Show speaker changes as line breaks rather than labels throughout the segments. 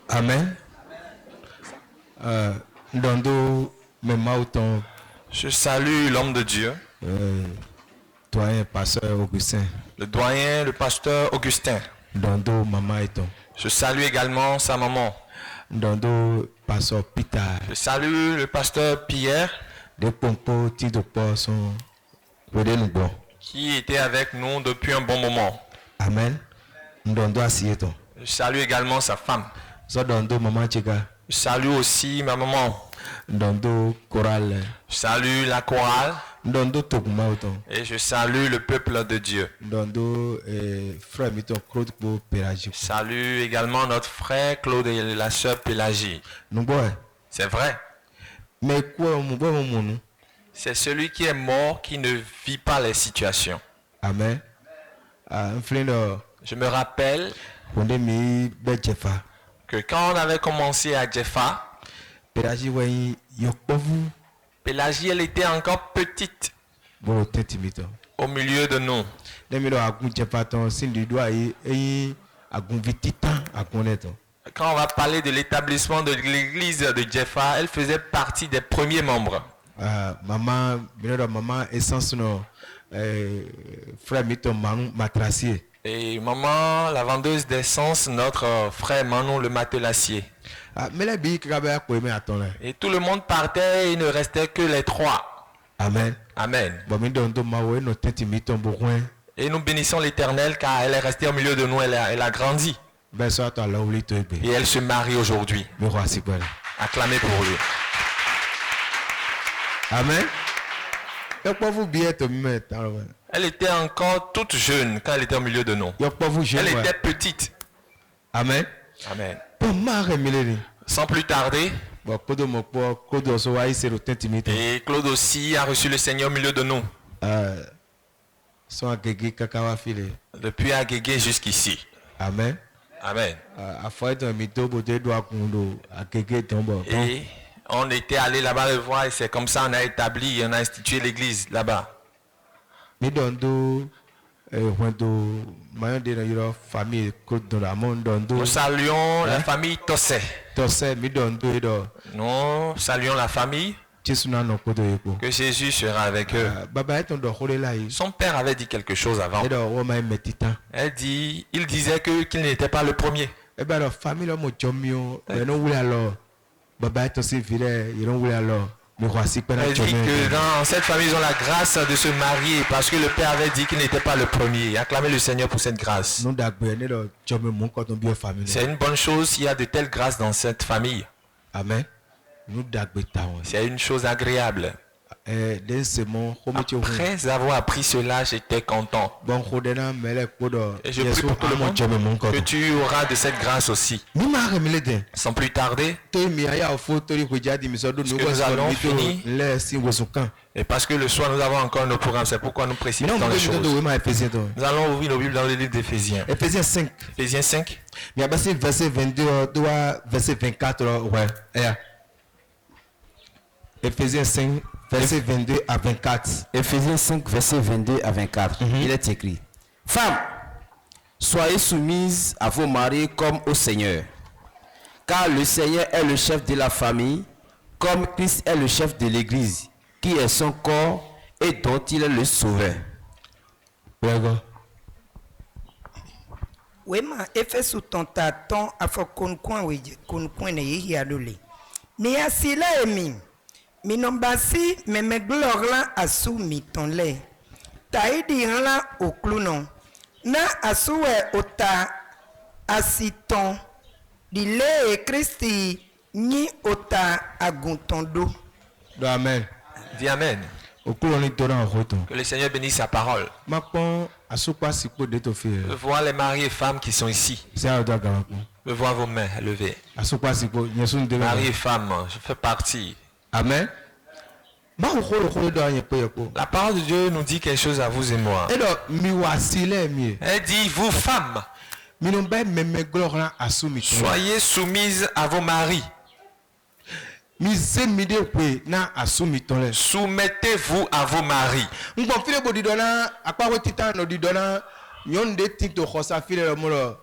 Amen. Dondo Memauton.
Je salue l'homme de Dieu,
Doyen pasteur Augustin.
le doyen, le pasteur Augustin.
Dondo Mama Eton.
Je salue également sa maman.
Dondo pasteur Peter.
Je salue le pasteur Pierre
Des pompos Tidopo sont bon.
qui était avec nous depuis un bon moment.
Amen. Dondo Asieton.
Je salue également sa femme.
So Dondo Mama Chika.
Je salue aussi ma maman.
Dondo Choral.
Je salue la chorale
Dondo Togumauton.
et je salue le peuple de Dieu.
Dondo frère Miton Claude Pélagique.
Je salue également notre frère Claude et la sœur Pélagie.
Nous boy.
C'est vrai.
Mais quoi mon boy mon
C'est celui qui est mort qui ne vit pas les situations.
Amen. Un fleur
Je me rappelle
on est mis Betchefa.
que quand on avait commencé à Jeffa,
Pélagie ouais yokovu
Pélagie, elle était encore petite
bon tetimito.
au milieu de nous.
Demi do agun Jeffa ton sin du doigt et agun vititan akoneto.
Quand on va parler de l'établissement de l'église de Jeffa, elle faisait partie des premiers membres.
Maman maman essence no frère Miton Manu Matracier.
Et maman, la vendeuse d'essence, notre frère Manon le matelassier.
Mais la bille qui avait à attendre.
Et tout le monde partait et il ne restait que les trois.
Amen.
Amen.
Bon mais donc mawe no tetimito bourgoin.
Et nous bénissons l'Éternel car elle est restée au milieu de nous, elle a grandi.
Ben soit à la ouli tobe.
Et elle se marie aujourd'hui.
Le roi Sigwala.
Acclamez pour lui.
Amen. Et pour vous bien te mettre.
Elle était encore toute jeune quand elle était au milieu de nous. Elle était petite.
Amen.
Amen.
Amen.
Sans plus tarder, et Claude aussi a reçu le Seigneur au milieu de nous. Depuis Agégué jusqu'ici.
Amen.
Amen.
Et
Et on était allé là-bas le voir et c'est comme ça on a établi, on a institué l'église là-bas. Nous saluons la famille Tossé. Nous saluons la famille. Que Jésus sera avec eux. Son père avait dit quelque chose avant. Il disait qu'il n'était pas le premier. Elle dit que dans cette famille, ils ont la grâce de se marier parce que le père avait dit qu'il n'était pas le premier. Acclamez le Seigneur pour cette grâce. C'est une bonne chose s'il y a de telles grâces dans cette famille.
Amen.
C'est une chose agréable. Après avoir appris cela, j'étais content. Et je prie pour tout le monde que tu auras de cette grâce aussi. Sans plus tarder, parce que nous allons finir. Et parce que le soir nous avons encore nos programmes, c'est pourquoi nous précipitons les choses. Nous allons ouvrir nos Bibles dans le livre d'Éphésiens.
Éphésiens 5.
Éphésiens 5.
Verset 22, verset 24. Ouais. Éphésiens 5. Verset 22 à 24.
Éphésiens 5, verset 22 à 24. Il est écrit: Femmes, soyez soumises à vos maris comme au Seigneur. Car le Seigneur est le chef de la famille, comme Christ est le chef de l'Église, qui est son corps et dont il est le sauveur.
Wema Efesu tonta ton afo konkwan ne yi adole. Mi asila emi. Minombasi meme glorla asu mitonle. Taidi la okluno. Na asuwe ota asiton. Dile e Christi ni ota aguntondo.
Amen.
Dis Amen. Que le Seigneur bénisse sa parole. Je vois les maris et femmes qui sont ici. Je vois vos mains levées. Maris et femmes, je fais partie.
Amen.
La parole de Dieu nous dit quelque chose à vous et moi. Elle dit, vous femmes, soyez soumises à vos maris.
Soumettez-vous
à vos maris.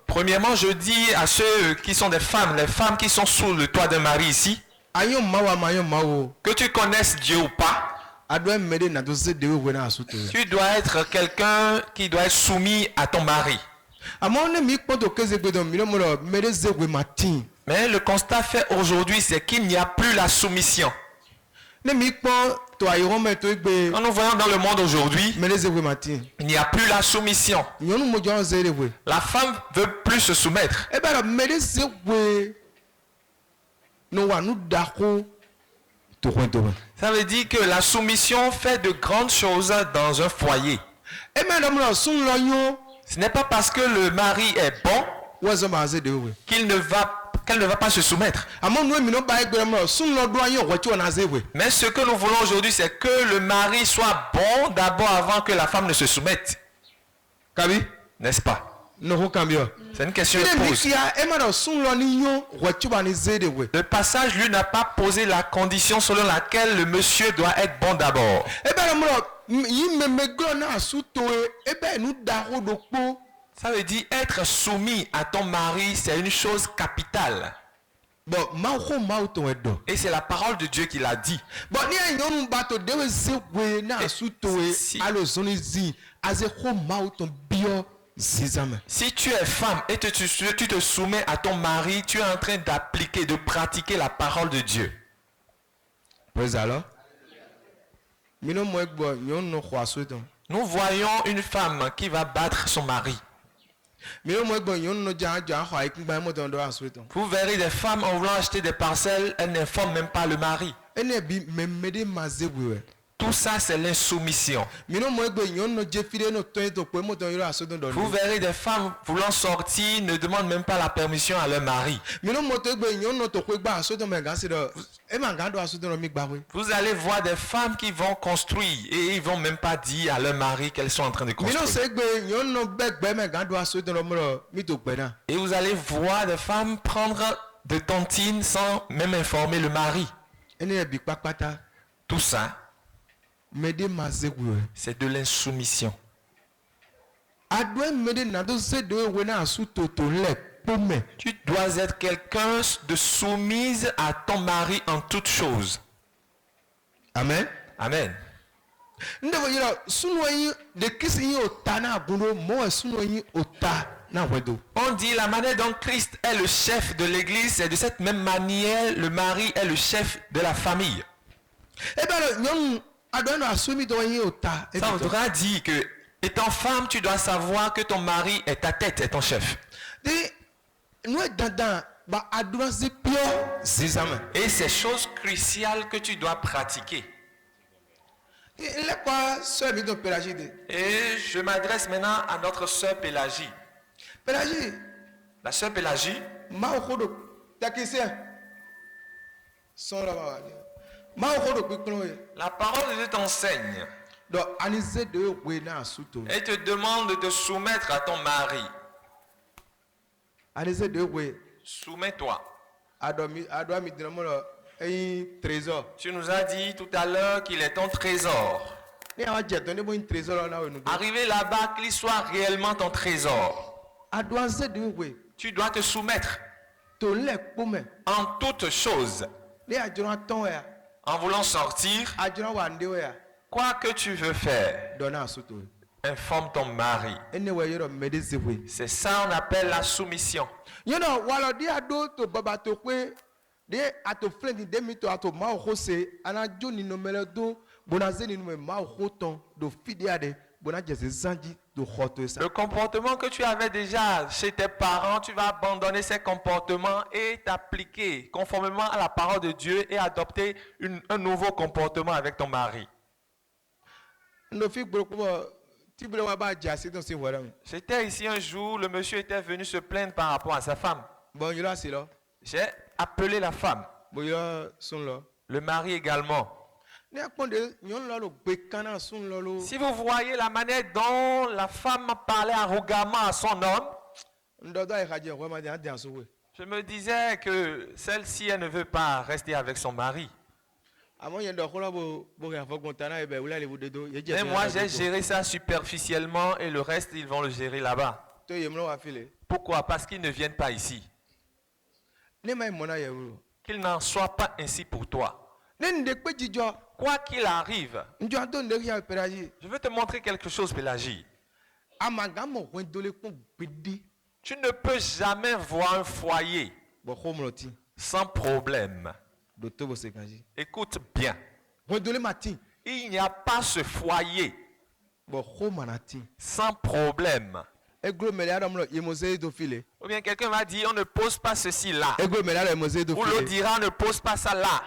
Premièrement, je dis à ceux qui sont des femmes, les femmes qui sont sous le toit d'un mari ici, que tu connaisses Dieu ou pas, tu dois être quelqu'un qui doit être soumis à ton mari. Mais le constat fait aujourd'hui, c'est qu'il n'y a plus la soumission. Quand nous voyons dans le monde aujourd'hui, il n'y a plus la soumission. La femme ne veut plus se soumettre. Ça veut dire que la soumission fait de grandes choses dans un foyer. Ce n'est pas parce que le mari est bon qu'elle ne va pas se soumettre. Mais ce que nous voulons aujourd'hui, c'est que le mari soit bon d'abord avant que la femme ne se soumette. N'est-ce pas? C'est une question de pose. Le passage, lui, n'a pas posé la condition selon laquelle le monsieur doit être bon d'abord. Ça veut dire être soumis à ton mari, c'est une chose capitale. Et c'est la parole de Dieu qui l'a dit. Si tu es femme et tu te soumets à ton mari, tu es en train d'appliquer, de pratiquer la parole de Dieu. Nous voyons une femme qui va battre son mari. Vous verrez des femmes en voulant acheter des parcelles, elles n'informent même pas le mari. Tout ça, c'est l'insoumission. Vous verrez des femmes voulant sortir, ne demandent même pas la permission à leur mari. Vous allez voir des femmes qui vont construire et ils ne vont même pas dire à leur mari qu'elles sont en train de construire. Et vous allez voir des femmes prendre de tontines sans même informer le mari. Tout ça, c'est de l'insoumission. Tu dois être quelqu'un de soumise à ton mari en toutes choses.
Amen.
Amen. On dit la manière dont Christ est le chef de l'église, c'est de cette même manière le mari est le chef de la famille. Ça voudra dire que, étant femme, tu dois savoir que ton mari est ta tête, est ton chef. Et c'est chose cruciale que tu dois pratiquer. Et je m'adresse maintenant à notre sœur Pélagie. La sœur Pélagie. La parole de Dieu t'enseigne. Elle te demande de te soumettre à ton mari. Soumets-toi. Tu nous as dit tout à l'heure qu'il est ton trésor. Arrivé là-bas, qu'il soit réellement ton trésor. Tu dois te soumettre en toutes choses. En voulant sortir, quoi que tu veux faire, informe ton mari. C'est ça on appelle la soumission. Le comportement que tu avais déjà chez tes parents, tu vas abandonner ces comportements et t'appliquer conformément à la parole de Dieu et adopter un nouveau comportement avec ton mari. J'étais ici un jour, le monsieur était venu se plaindre par rapport à sa femme. J'ai appelé la femme. Le mari également. Si vous voyez la manière dont la femme parlait arrogamment à son homme, je me disais que celle-ci, elle ne veut pas rester avec son mari. Mais moi, j'ai géré ça superficiellement et le reste, ils vont le gérer là-bas. Pourquoi? Parce qu'ils ne viennent pas ici. Qu'il n'en soit pas ainsi pour toi. Quoi qu'il arrive, je veux te montrer quelque chose, Pélagie. Tu ne peux jamais voir un foyer sans problème. Écoute bien. Il n'y a pas ce foyer sans problème. Ou bien quelqu'un va dire on ne pose pas ceci là. Ou l'autre dira on ne pose pas ça là.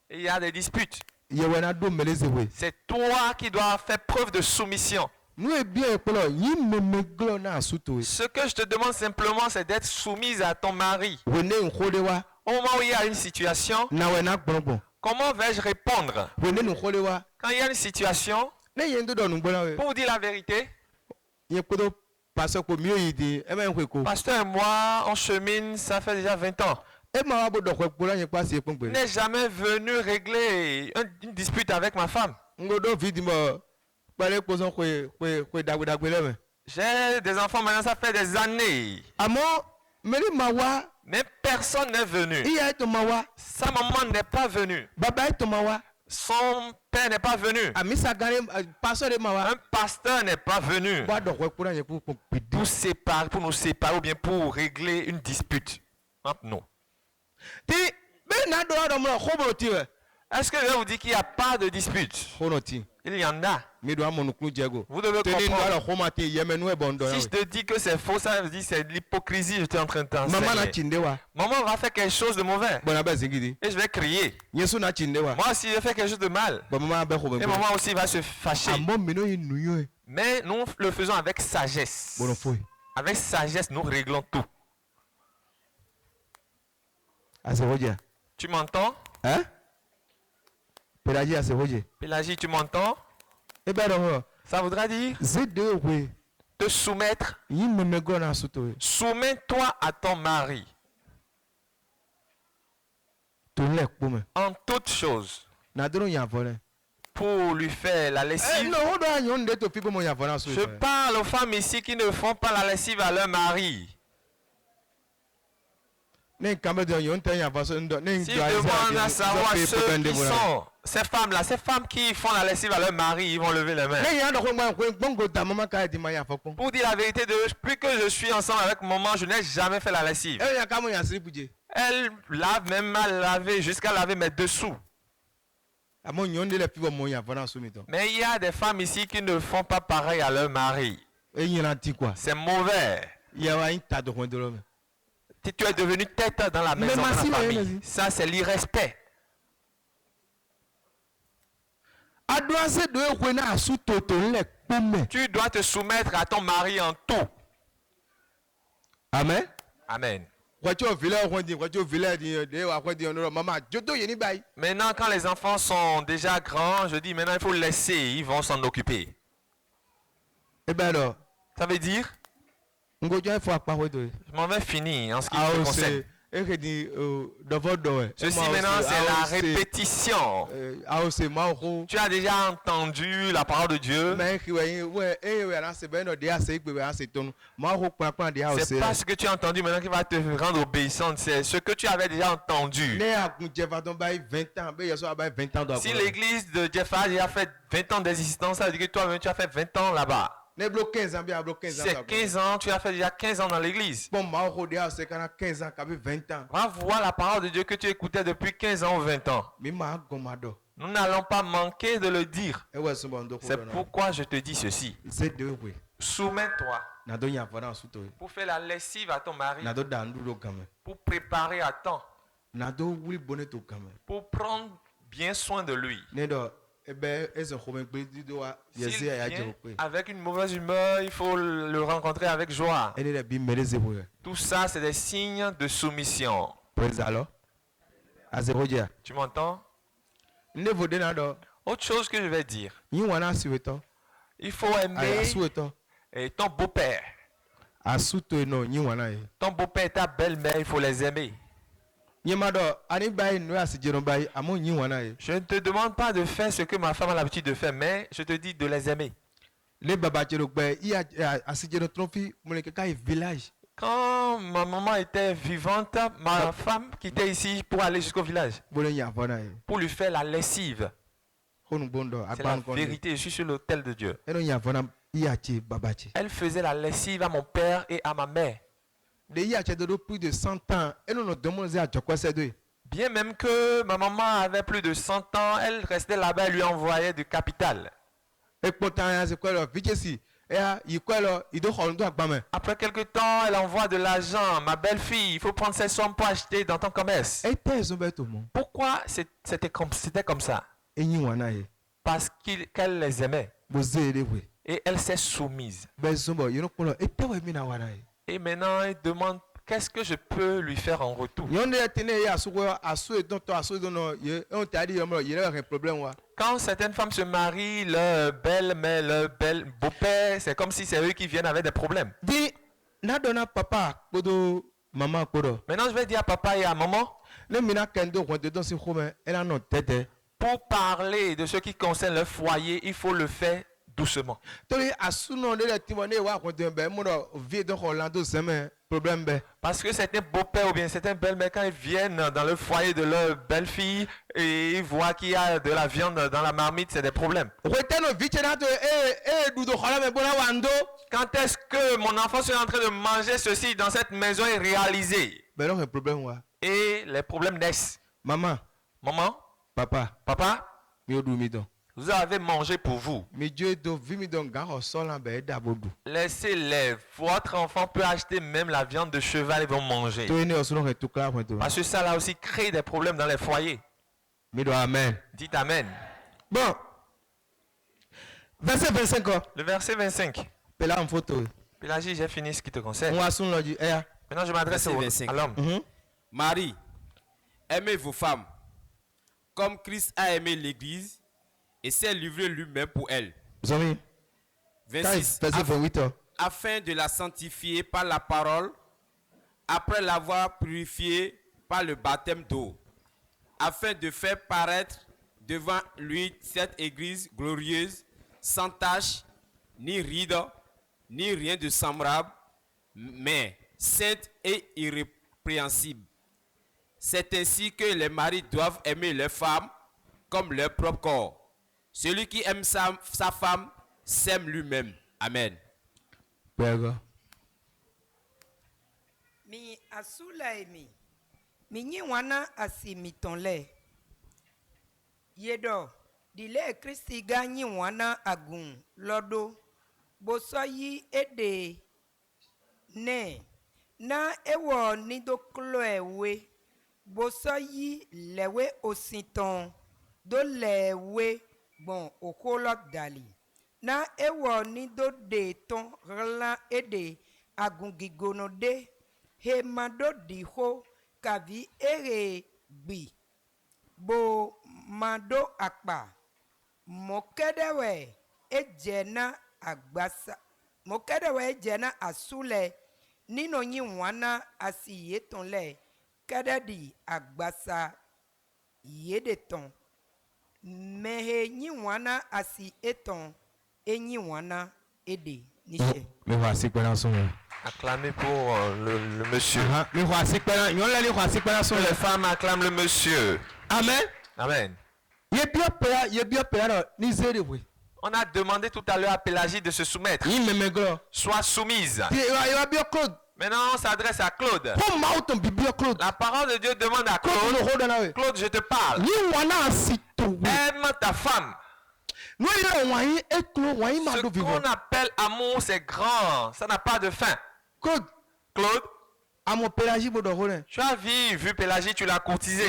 Et il y a des disputes. C'est toi qui dois faire preuve de soumission. Ce que je te demande simplement, c'est d'être soumise à ton mari. Au moment où il y a une situation, comment vais-je répondre? Quand il y a une situation, pour vous dire la vérité, Pasteur et moi, on chemine, ça fait déjà 20 ans. Il n'est jamais venu régler une dispute avec ma femme. J'ai des enfants maintenant, ça fait des années. Mais personne n'est venu. Sa maman n'est pas venue. Son père n'est pas venu. Un pasteur n'est pas venu pour nous séparer ou bien pour régler une dispute entre nous. Est-ce que je vais vous dire qu'il n'y a pas de dispute? Il y en a. Vous devez comprendre. Si je te dis que c'est faux, ça veut dire que c'est de l'hypocrisie que je suis en train de t'enseigner. Maman va faire quelque chose de mauvais. Et je vais crier. Moi aussi, je fais quelque chose de mal. Et maman aussi va se fâcher. Mais nous le faisons avec sagesse. Avec sagesse, nous réglons tout. Tu m'entends?
Hein?
Pélagie, tu m'entends? Ça voudra dire te soumettre. Soumets-toi à ton mari. En toutes choses. Pour lui faire la lessive. Je parle aux femmes ici qui ne font pas la lessive à leur mari. Si je demande à savoir ceux qui sont ces femmes-là, ces femmes qui font la lessive à leur mari, ils vont lever les mains. Pour dire la vérité, depuis que je suis ensemble avec maman, je n'ai jamais fait la lessive. Elle lave, même mal lavé, jusqu'à laver mes dessous. Mais il y a des femmes ici qui ne font pas pareil à leur mari. C'est mauvais. Tu es devenu tête dans la maison de la famille. Ça, c'est l'irrespect. Tu dois te soumettre à ton mari en tout.
Amen.
Amen. Maintenant, quand les enfants sont déjà grands, je dis maintenant il faut laisser, ils vont s'en occuper. Ça veut dire? Je m'en vais finir en ce qui me concerne. Ceci maintenant c'est la répétition. Tu as déjà entendu la parole de Dieu. C'est pas ce que tu as entendu maintenant qui va te rendre obéissante. C'est ce que tu avais déjà entendu. Si l'église de Jeffa a fait 20 ans d'existence, ça veut dire que toi-même tu as fait 20 ans là-bas. C'est 15 ans, tu as fait déjà 15 ans dans l'église. Va voir la parole de Dieu que tu écoutais depuis 15 ans ou 20 ans. Nous n'allons pas manquer de le dire. C'est pourquoi je te dis ceci. Soumets-toi pour faire la lessive à ton mari, pour préparer à temps, pour prendre bien soin de lui. S'il vient avec une mauvaise humeur, il faut le rencontrer avec joie. Tout ça, c'est des signes de soumission. Tu m'entends? Autre chose que je vais dire. Il faut aimer ton beau-père. Ton beau-père et ta belle-mère, il faut les aimer. Je ne te demande pas de faire ce que ma femme a l'habitude de faire, mais je te dis de les aimer. Quand ma maman était vivante, ma femme quittait ici pour aller jusqu'au village, pour lui faire la lessive. C'est la vérité, je suis sur l'autel de Dieu. Elle faisait la lessive à mon père et à ma mère.
Plus de 100 ans,
Bien même que ma maman avait plus de 100 ans, elle restait là-bas, elle lui envoyait du capital. Après quelque temps, elle envoie de l'argent. Ma belle-fille, il faut prendre ces sommes pour acheter dans ton commerce. Pourquoi c'était comme ça? Parce qu'elle les aimait. Et elle s'est soumise. Et maintenant, elle demande qu'est-ce que je peux lui faire en retour. Quand certaines femmes se marient, leur belle-mère, leur beau-père, c'est comme si c'est eux qui viennent avec des problèmes. Maintenant, je vais dire à papa et à maman, pour parler de ce qui concerne leur foyer, il faut le faire doucement. Parce que certains beaux-pères ou bien certains belles-mères, quand ils viennent dans le foyer de leur belle-fille et ils voient qu'il y a de la viande dans la marmite, c'est des problèmes. Quand est-ce que mon enfant est en train de manger ceci dans cette maison est réalisé? Et les problèmes naissent. Maman, papa, vous avez mangé pour vous. Laissez-les. Votre enfant peut acheter même la viande de cheval et vont manger. Parce que ça là aussi crée des problèmes dans les foyers.
Amen.
Dites Amen.
Bon. Verset 25.
Le verset 25. Pélagie, j'ai fini ce qui te concerne. Maintenant, je m'adresse à l'homme.
Marie, aimez vos femmes, comme Christ a aimé l'Église et s'est livré lui-même pour elle. 26. Afin de la sanctifier par la parole, après l'avoir purifiée par le baptême d'eau, afin de faire paraître devant lui cette Église glorieuse, sans tache, ni ride, ni rien de semblable, mais sainte et irrépréhensible. C'est ainsi que les maris doivent aimer leurs femmes comme leur propre corps. Celui qui aime sa femme s'aime lui-même. Amen.
Mi asula emi. Mi nyi wana asimi tonle. Yedo. Dile Christi ganyi wana agun. Lodo. Boso yi ede. Ne. Na ewo nido kloe we. Boso yi lewe ositon. Do lewe. Bon, okolok dali. Na ewo ni do de ton rela ede agungigono de he mado di ho kavi ere bi bo mado akpa mokedewe ejena agbasa mokedewe ejena asule nino nyi wana asi yetonle kadadi agbasa yedeton mehe nyi wana asi eton enyi wana ede niche.
Acclamez pour le monsieur. Les femmes acclament le monsieur.
Amen.
Amen. On a demandé tout à l'heure à Pélagie de se soumettre. Sois soumise. Maintenant, on s'adresse à Claude. La parole de Dieu demande à Claude. Claude, je te parle. Aime ta femme. Ce qu'on appelle amour, c'est grand. Ça n'a pas de fin. Claude, tu as vu Pélagie, tu l'as courtisé.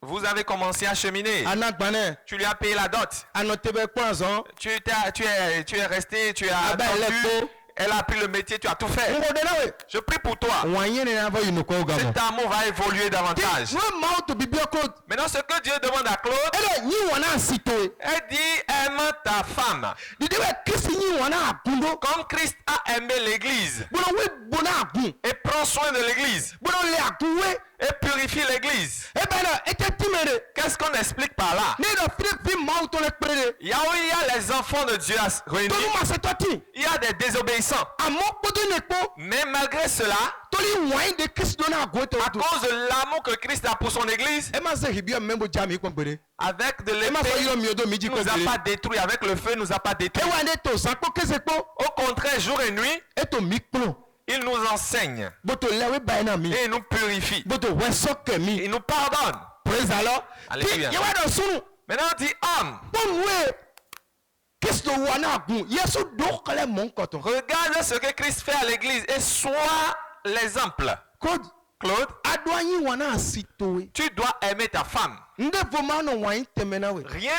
Vous avez commencé à cheminer. Tu lui as payé la dot. Tu es resté, tu as attendu. Elle a pris le métier, tu as tout fait. Je prie pour toi. Cet amour va évoluer davantage. Maintenant, ce que Dieu demande à Claude, elle dit aime ta femme. Comme Christ a aimé l'église et prend soin de l'église et purifie purifie l'église. Qu'est-ce qu'on explique par là? Il y a les enfants de Dieu réunis. Il y a des désobéissants. Mais malgré cela, à cause de l'amour que Christ a pour son église, avec de l'épée, il ne nous a pas détruit. Avec le feu, il ne nous a pas détruit. Au contraire, jour et nuit, il nous enseigne. Et il nous purifie. Il nous pardonne. Alléluia. Maintenant, on dit homme. Regarde ce que Christ fait à l'église et sois l'exemple. Claude, tu dois aimer ta femme. Rien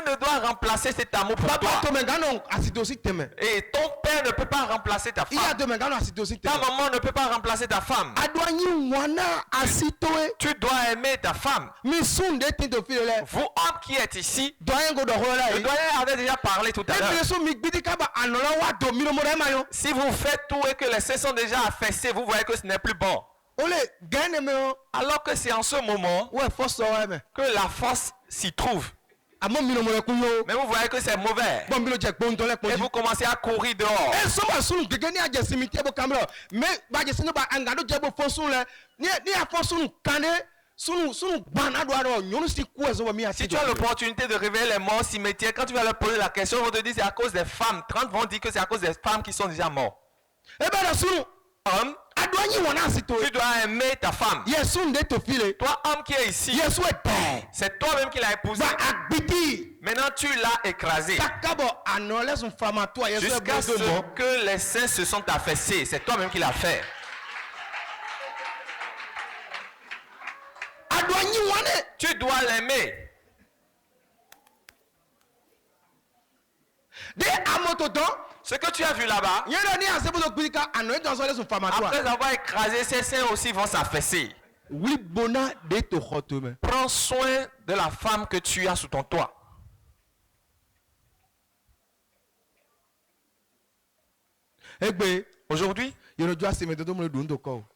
ne doit remplacer cet amour pour toi. Et ton père ne peut pas remplacer ta femme. Ta maman ne peut pas remplacer ta femme. Tu dois aimer ta femme. Vous, hommes qui êtes ici, le doyen avait déjà parlé tout à l'heure. Si vous faites tout et que les seins sont déjà affaissés, vous voyez que ce n'est plus bon. Alors que c'est en ce moment que la force s'y trouve. Mais vous voyez que c'est mauvais. Et vous commencez à courir dehors. Si tu as l'opportunité de réveiller les morts au cimetière, quand tu vas leur poser la question, on te dit c'est à cause des femmes. 30 vont dire que c'est à cause des femmes qui sont déjà mortes. Homme, tu dois aimer ta femme. Toi, homme qui est ici, c'est toi-même qui l'as épousée. Maintenant, tu l'as écrasée. Jusqu'à ce que les seins se sont affaissés. C'est toi-même qui l'as fait. Tu dois l'aimer. Ce que tu as vu là-bas, après avoir écrasé, ses seins aussi vont s'affaisser. Prends soin de la femme que tu as sous ton toit. Aujourd'hui,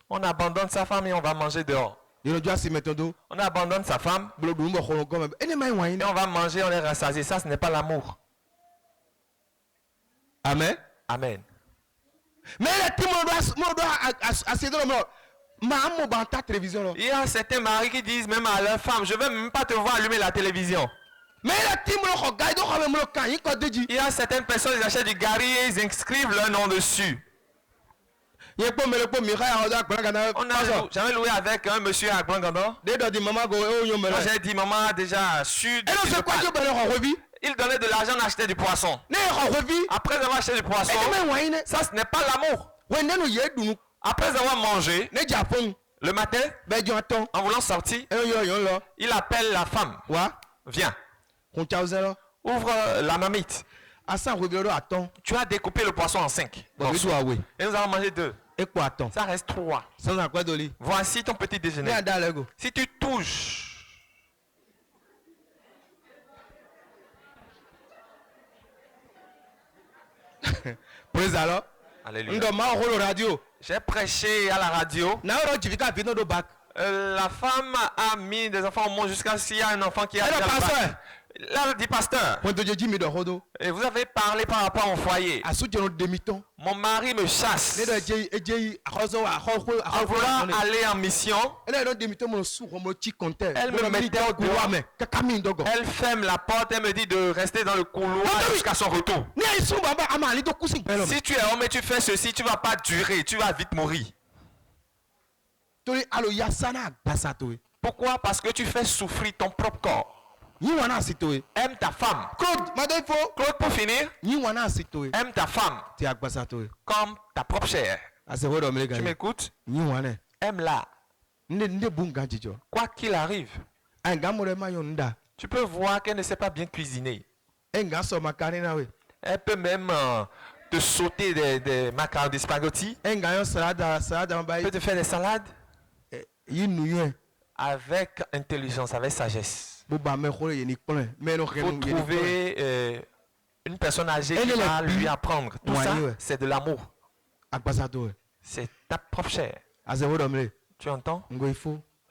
on abandonne sa femme et on va manger dehors. On abandonne sa femme et on va manger, on est rassasié. Ça, ce n'est pas l'amour.
Amen.
Amen.
Mais
il y a certains maris qui disent même à leur femme, je ne veux même pas te voir allumer la télévision. Il y a certaines personnes qui achètent du gari et ils inscrivent leur nom dessus. J'avais loué avec un monsieur à Grand-Gandon. J'ai dit, maman a déjà su. Il donnait de l'argent à acheter du poisson. Après avoir acheté du poisson, ça ce n'est pas l'amour. Après avoir mangé, le matin, en voulant sortir, il appelle la femme. Viens. Ouvre la marmite. Tu as découpé le poisson en 5. Et nous avons mangé 2. Ça reste 3. Voici ton petit déjeuner. Si tu touches
Praise Allah.
Alléluia. J'ai prêché à la radio. La femme a mis des enfants au monde jusqu'à s'il y a un enfant qui a déjà le bac. Là, dit pasteur. Et vous avez parlé par rapport au foyer. Mon mari me chasse. En voulant aller en mission, elle me mettait au dehors. Elle ferme la porte, elle me dit de rester dans le couloir jusqu'à son retour. Si tu es homme et tu fais ceci, tu ne vas pas durer, tu vas vite mourir. Pourquoi? Parce que tu fais souffrir ton propre corps. Aime ta femme. Claude, pour finir, aime ta femme comme ta propre chair. Tu m'écoutes? Aime-la. Quoi qu'il arrive. Tu peux voir qu'elle ne sait pas bien cuisiner. Elle peut même te sauter des macarons, des spaghettis. Elle peut te faire des salades. Avec intelligence, avec sagesse. Vous trouvez une personne âgée qui va lui apprendre. Tout ça, c'est de l'amour. C'est ta propre chair. Tu entends?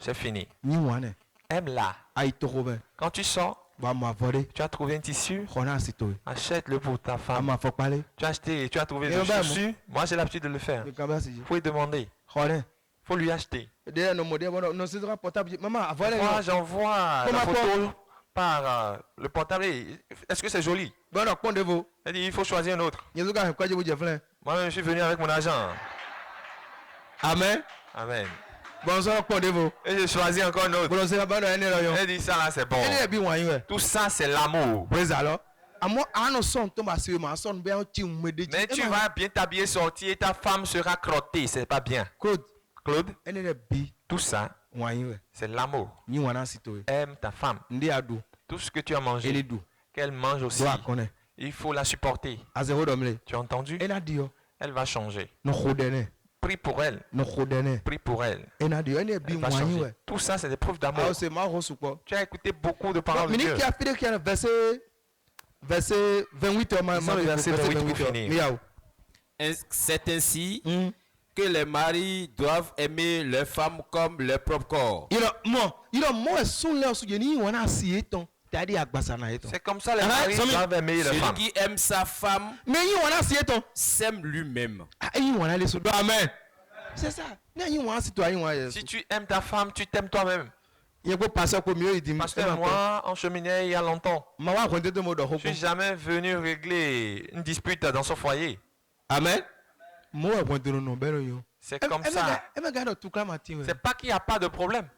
C'est fini. Aime-la. Quand tu sors, tu as trouvé un tissu, achète-le pour ta femme. Tu as acheté, tu as trouvé des chaussures. Moi, j'ai l'habitude de le faire. Il faut lui demander. Il faut lui acheter. Moi, j'envoie la photo par le portable. Est-ce que c'est joli? Elle dit, il faut choisir un autre. Moi, je suis venu avec mon argent.
Amen.
Amen.
Bonsoir,
et je choisis encore un autre. Elle dit, ça là, c'est bon. Tout ça, c'est l'amour. Mais tu vas bien t'habiller, sortir et ta femme sera crottée. C'est pas bien. Claude, tout ça, c'est l'amour. Aime ta femme. Tout ce que tu as mangé, qu'elle mange aussi. Il faut la supporter. Tu as entendu? Elle va changer. Prie pour elle. Prie pour elle. Elle va changer. Tout ça, c'est des preuves d'amour. Tu as écouté beaucoup de paroles de Dieu.
Verset 28.
C'est ainsi que les maris doivent aimer leurs femmes comme leur propre corps.
C'est comme ça les maris doivent aimer leurs femmes.
Celui qui aime sa femme s'aime lui-même.
Amen.
C'est ça. Si tu aimes ta femme, tu t'aimes toi-même. Pasteur, moi, en cheminée il y a longtemps. Je ne suis jamais venu régler une dispute dans son foyer.
Amen.
C'est comme ça. C'est pas qu'il n'y a pas de problème.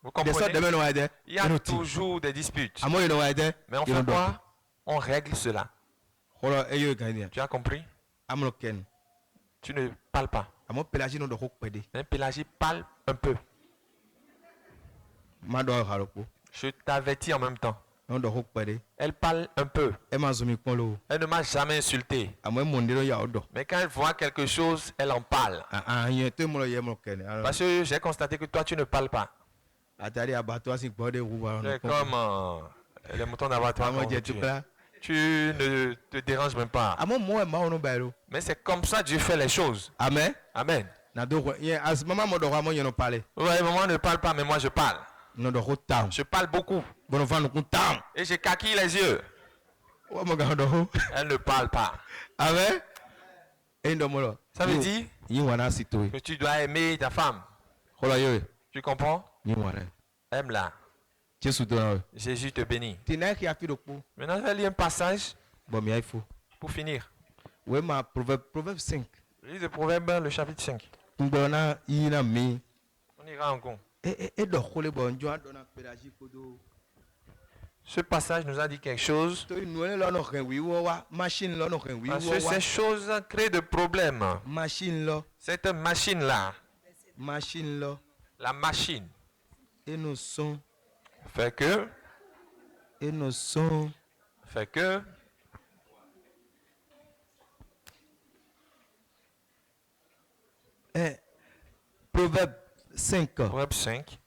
Vous comprenez? Il y a toujours des disputes. Mais on fait quoi? On règle cela. Tu as compris? Tu ne parles pas. Mais Pélagie parle un peu. Je t'avertis en même temps. Elle parle un peu. Elle ne m'a jamais insulté. Mais quand elle voit quelque chose, elle en parle. Parce que j'ai constaté que toi, tu ne parles pas. C'est comme les moutons d'abattoir. Tu ne te déranges même pas. Mais c'est comme ça que Dieu fait les choses.
Amen.
Amen.
Oui, maman
ne parle pas, mais moi je parle. Je parle beaucoup. Et j'ai kaki les yeux. Elle ne parle pas.
Amen.
Ça veut dire que tu dois aimer ta femme. Tu comprends? Aime-la. Jésus te bénit. Maintenant, je vais lire un passage pour finir.
Proverbe 5.
Lis le Proverbe, le chapitre 5. On ira en compte. Ce passage nous a dit quelque chose. Parce que ces choses créent des problèmes. Cette machine-là. La machine. Fait que.
Proverbe 5.
Proverbe 5.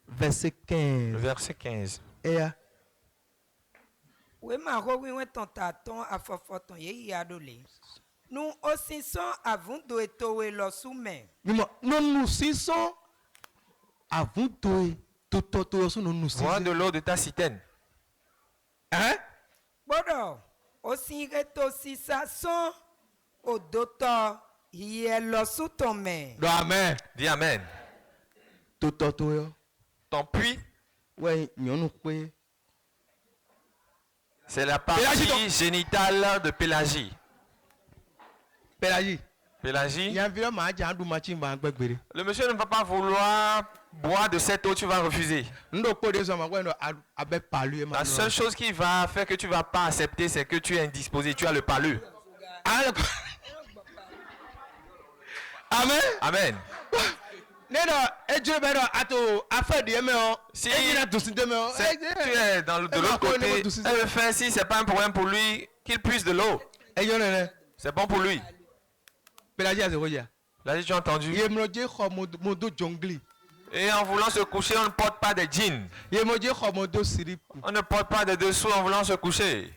Verset 15.
Verset 15.
Nous aussi sommes avant de tower le soumet.
Nous sommes avant de
bois de l'eau de ta citerne.
Hein?
Bon, aussi aussi ça sont au docteur hier sous ton main.
Amen.
Dis amen. Ton puits. C'est la partie génitale de Pélagie. Pélagie. Le monsieur ne va pas vouloir boire de cette eau, tu vas refuser. La seule chose qui va faire que tu ne vas pas accepter, c'est que tu es indisposé, tu as le palu.
Amen.
Amen. Si tu es de l'autre côté, elle veut faire, si ce n'est pas un problème pour lui, qu'il puisse de l'eau. C'est bon pour lui. Là, tu as entendu. Et en voulant se coucher, on ne porte pas de jeans. On ne porte pas de dessous en voulant se coucher.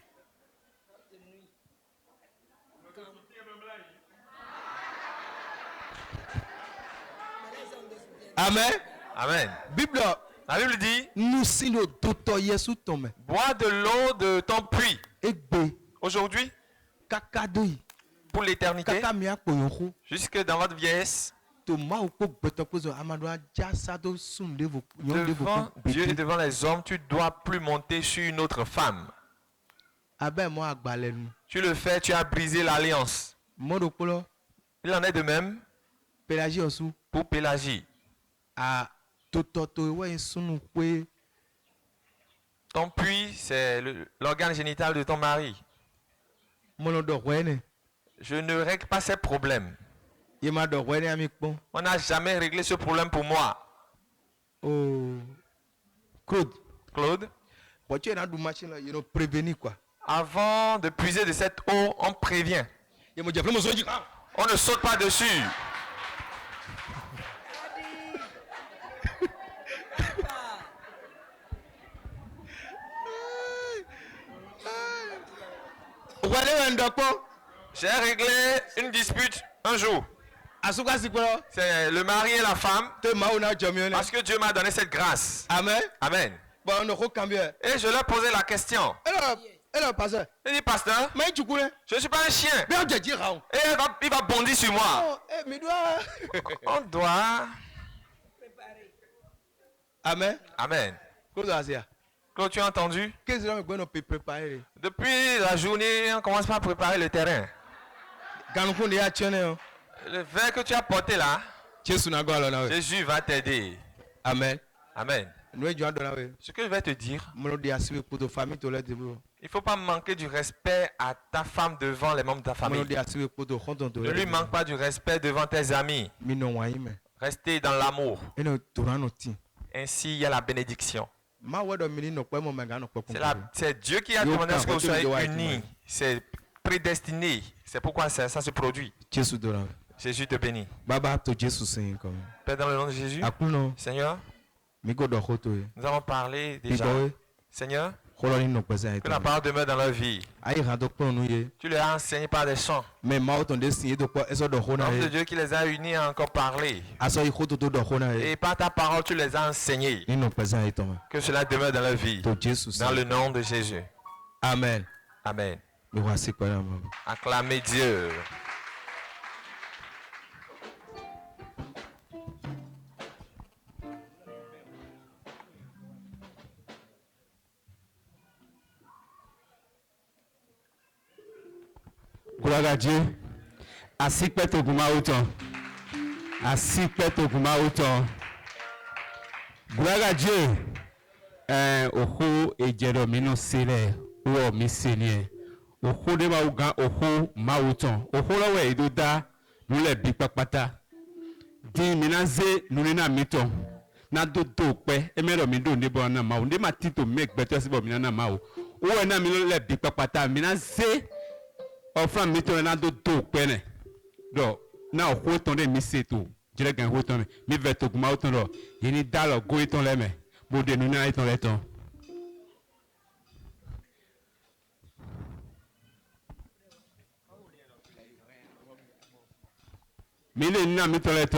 Amen.
Amen.
Bible.
La Bible dit,
nous si nos docteurs Yesu tombe.
Bois de l'eau de ton puits.
Egbe.
Aujourd'hui,
Kakadoi.
pour l'éternité,
Kakamia koyoko.
jusque dans votre vieillesse,
Devant
Dieu et devant les hommes, tu ne dois plus monter sur une autre femme. Tu le fais, tu as brisé l'alliance. Il en est de même pour Pélagie. Ton puits, c'est l'organe génital de ton mari. Je ne règle pas ces problèmes. On n'a jamais réglé ce problème pour moi.
Oh.
Claude, avant de puiser de cette eau, on prévient. On ne saute pas dessus. J'ai réglé une dispute un jour. C'est le mari et la femme. Parce que Dieu m'a donné cette grâce.
Amen.
Amen. Et je leur posais la question. Il dit, pasteur, je ne suis pas un chien. Et il va bondir sur moi. On doit.
Amen.
Amen. Claude, tu as entendu? Depuis la journée, on commence par préparer le terrain. Le verre que tu as porté là, Jésus va t'aider.
Amen.
Amen. Ce que je vais te dire, il ne faut pas manquer du respect à ta femme devant les membres de ta famille. Ne lui manque pas du respect devant tes amis. Restez dans l'amour. Ainsi, il y a la bénédiction. C'est Dieu qui a demandé à ce que vous soyez unis. C'est prédestiné. C'est pourquoi ça se produit. Jésus te bénit. Père, dans le nom de Jésus, Seigneur, nous avons parlé déjà. Seigneur, que la parole demeure dans leur vie. Tu les as enseignés par des chants. L'homme de Dieu qui les a unis a encore parlé. Et par ta parole, tu les as enseignés. Que cela demeure dans leur vie. Dans le nom de Jésus.
Amen.
Amen. Acclamez Dieu.
Gloire à Dieu. Asi pète au gouma autant. Asi pète au gouma autant. Gloire à Dieu. Oho et Jeromino Sele. Ou mi Seigneur. Oho de Maugan. Oho Mauton. Oho la we idoda. Nous les bipapata. Di minaze nous na miton. Na do pe. Emero mi do nebo na mau. Nde matito mek beto sibo mina na mau. Ou na mi le bipapata. Minaze. Offrant mettons là de deux peines. Donc, na au ton de misé tout. Je l'ai gagné au ton. Mi veut tout ma autant là. Il n'y a pas go ton les mains. Bon de nous na ton les temps. Mi le na mi ton les temps.